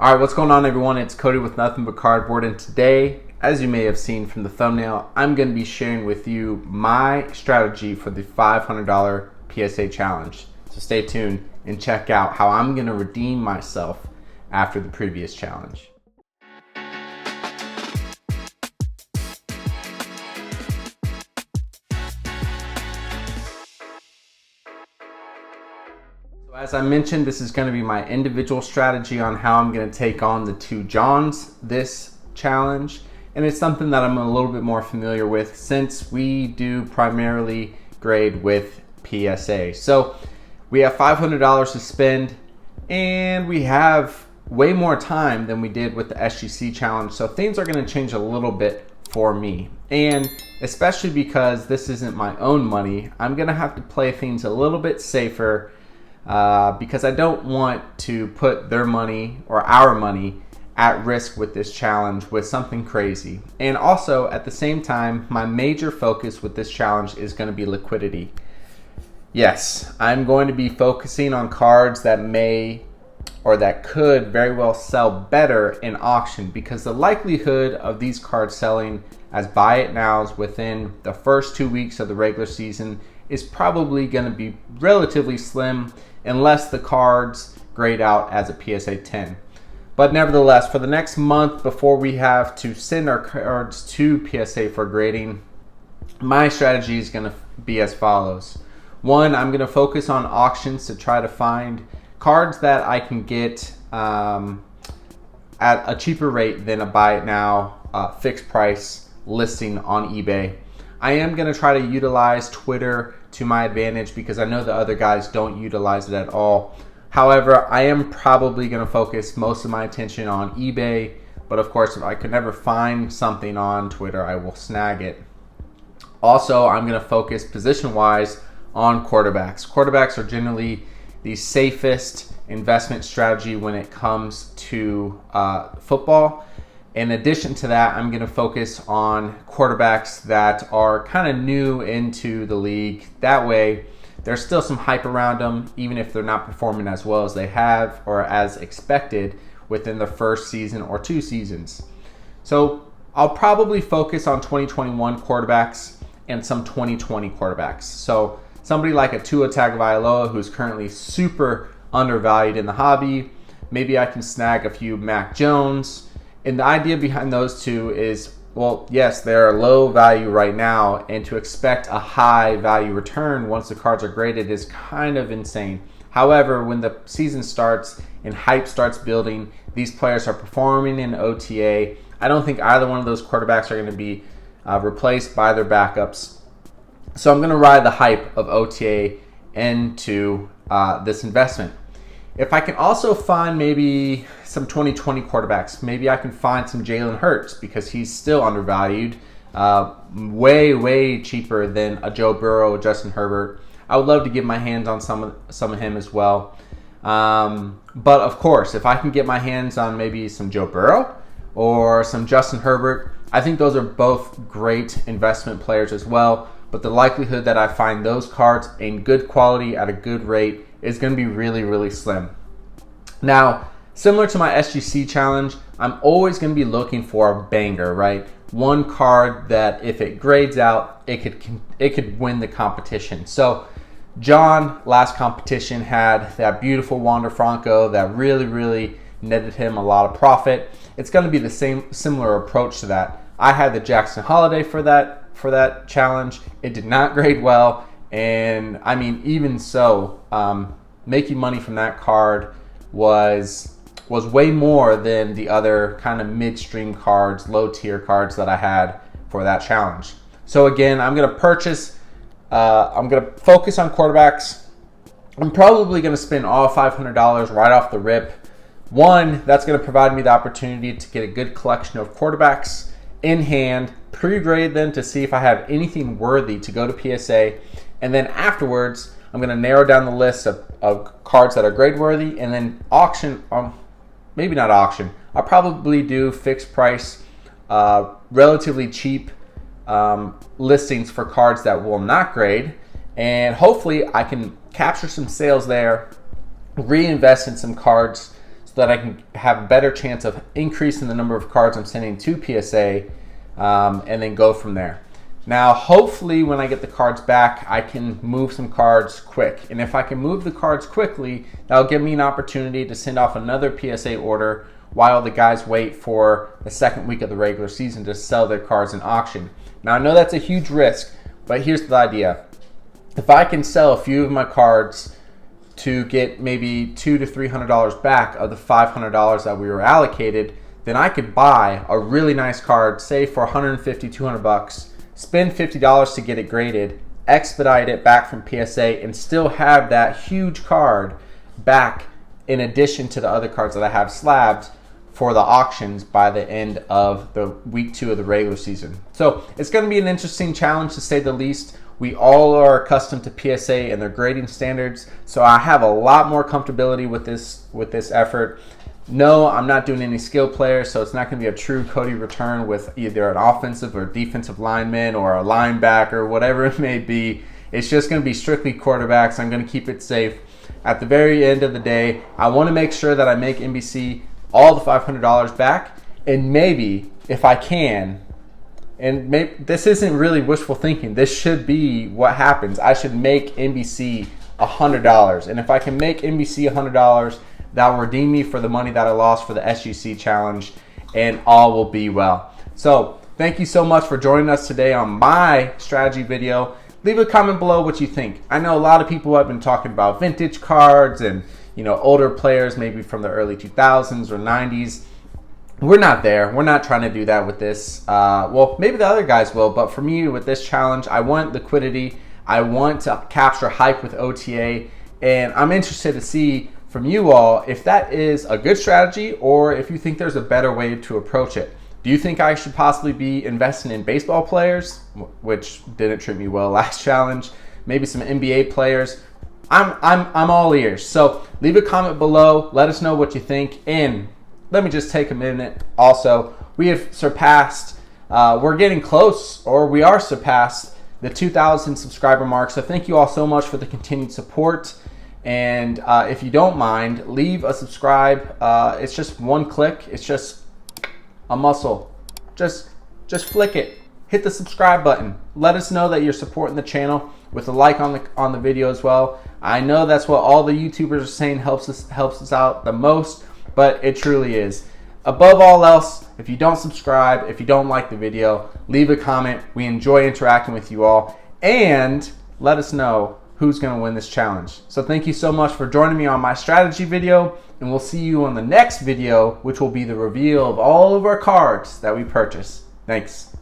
All right, what's going on, everyone? It's Cody with Nothing But Cardboard, and today, as you may have seen from the thumbnail, I'm going to be sharing with you my strategy for the $500 PSA challenge. So stay tuned and check out how I'm going to redeem myself after the previous challenge. As I mentioned, this is going to be my individual strategy on how I'm going to take on the two Johns this challenge. And it's something that I'm a little bit more familiar with since we do primarily grade with PSA. So we have $500 to spend and we have way more time than we did with the SGC challenge. So things are going to change a little bit for me. And especially because this isn't my own money, I'm going to have to play things a little bit safer because I don't want to put their money or our money at risk with this challenge with something crazy. And also at the same time, my major focus with this challenge is going to be liquidity. Yes, I'm going to be focusing on cards that may or that could very well sell better in auction, because the likelihood of these cards selling as buy it nows within the first 2 weeks of the regular season is probably going to be relatively slim unless the cards grade out as a PSA 10. But nevertheless, for the next month before we have to send our cards to PSA for grading, my strategy is going to be as follows. One, I'm going to focus on auctions to try to find cards that I can get at a cheaper rate than a buy it now fixed price listing on eBay. I am going to try to utilize Twitter to my advantage because I know the other guys don't utilize it at all. However, I am probably going to focus most of my attention on eBay, but of course, if I could never find something on Twitter, I will snag it. Also, I'm going to focus position-wise on quarterbacks. Quarterbacks are generally the safest investment strategy when it comes to football. In addition to that, I'm going to focus on quarterbacks that are kind of new into the league. That way, there's still some hype around them, even if they're not performing as well as they have or as expected within the first season or 2 seasons. So I'll probably focus on 2021 quarterbacks and some 2020 quarterbacks. So somebody like a Tua Tagovailoa, who's currently super undervalued in the hobby. Maybe I can snag a few Mac Jones. And the idea behind those two is, well, yes, they're low value right now, and to expect a high value return once the cards are graded is kind of insane. However, when the season starts and hype starts building, these players are performing in OTA. I don't think either one of those quarterbacks are going to be replaced by their backups. So I'm going to ride the hype of OTA into this investment. If I can also find maybe some 2020 quarterbacks, maybe I can find some Jalen Hurts because he's still undervalued, way cheaper than a Joe Burrow or Justin Herbert. I would love to get my hands on some of him as well. But of course, if I can get my hands on maybe some Joe Burrow or some Justin Herbert, I think those are both great investment players as well. But the likelihood that I find those cards in good quality at a good rate is going to be really slim. Now, similar to my SGC challenge, I'm always going to be looking for a banger, right? One card that if it grades out, it could win the competition. So John, last competition, had that beautiful Wander Franco that really netted him a lot of profit. It's going to be the similar approach to that. I had the Jackson Holiday for that challenge. It did not grade well, and I mean, even so, making money from that card was way more than the other kind of midstream cards, low tier cards that I had for that challenge. So again, I'm going to focus on quarterbacks. I'm probably going to spend all $500 right off the rip. One, that's going to provide me the opportunity to get a good collection of quarterbacks in hand, pre-grade them to see if I have anything worthy to go to PSA, and then afterwards I'm going to narrow down the list of cards that are grade worthy, and then auction, maybe not auction, I'll probably do fixed price, relatively cheap listings for cards that will not grade, and hopefully I can capture some sales there, reinvest in some cards so that I can have a better chance of increasing the number of cards I'm sending to PSA, and then go from there. Now, hopefully when I get the cards back, I can move some cards quick. And if I can move the cards quickly, that'll give me an opportunity to send off another PSA order while the guys wait for the second week of the regular season to sell their cards in auction. Now, I know that's a huge risk, but here's the idea. If I can sell a few of my cards to get maybe $200 to $300 back of the $500 that we were allocated, then I could buy a really nice card, say for $150, $200, spend $50 to get it graded, expedite it back from PSA, and still have that huge card back in addition to the other cards that I have slabbed for the auctions by the end of the week 2 of the regular season. So it's going to be an interesting challenge, to say the least. We all are accustomed to PSA and their grading standards, so I have a lot more comfortability with this effort. No, I'm not doing any skill players, so it's not going to be a true Cody return with either an offensive or defensive lineman or a linebacker, whatever it may be. It's just going to be strictly quarterbacks. I'm going to keep it safe. At the very end of the day, I want to make sure that I make NBC all the $500 back, and maybe, if I can, and this isn't really wishful thinking, this should be what happens. I should make NBC $100, and if I can make NBC $100, that will redeem me for the money that I lost for the SGC challenge, and all will be well. So thank you so much for joining us today on my strategy video. Leave a comment below what you think. I know a lot of people have been talking about vintage cards and, you know, older players maybe from the early 2000s or 90s. We're not there. We're not trying to do that with this. Well, maybe the other guys will, but for me with this challenge, I want liquidity. I want to capture hype with OTA, and I'm interested to see from you all if that is a good strategy or if you think there's a better way to approach it. Do you think I should possibly be investing in baseball players, which didn't treat me well last challenge? Maybe some NBA players. I'm all ears. So leave a comment below. Let us know what you think. And let me just take a minute. Also, we have surpassed. We're getting close, or we are surpassed the 2,000 subscriber mark. So thank you all so much for the continued support. And if you don't mind, leave a subscribe. It's just one click. It's just a muscle. Just flick it. Hit the subscribe button. Let us know that you're supporting the channel with a like on the video as well. I know that's what all the YouTubers are saying helps us out the most, but it truly is. Above all else, if you don't subscribe, if you don't like the video, leave a comment. We enjoy interacting with you all, and let us know who's going to win this challenge. So thank you so much for joining me on my strategy video, and we'll see you on the next video, which will be the reveal of all of our cards that we purchase. Thanks.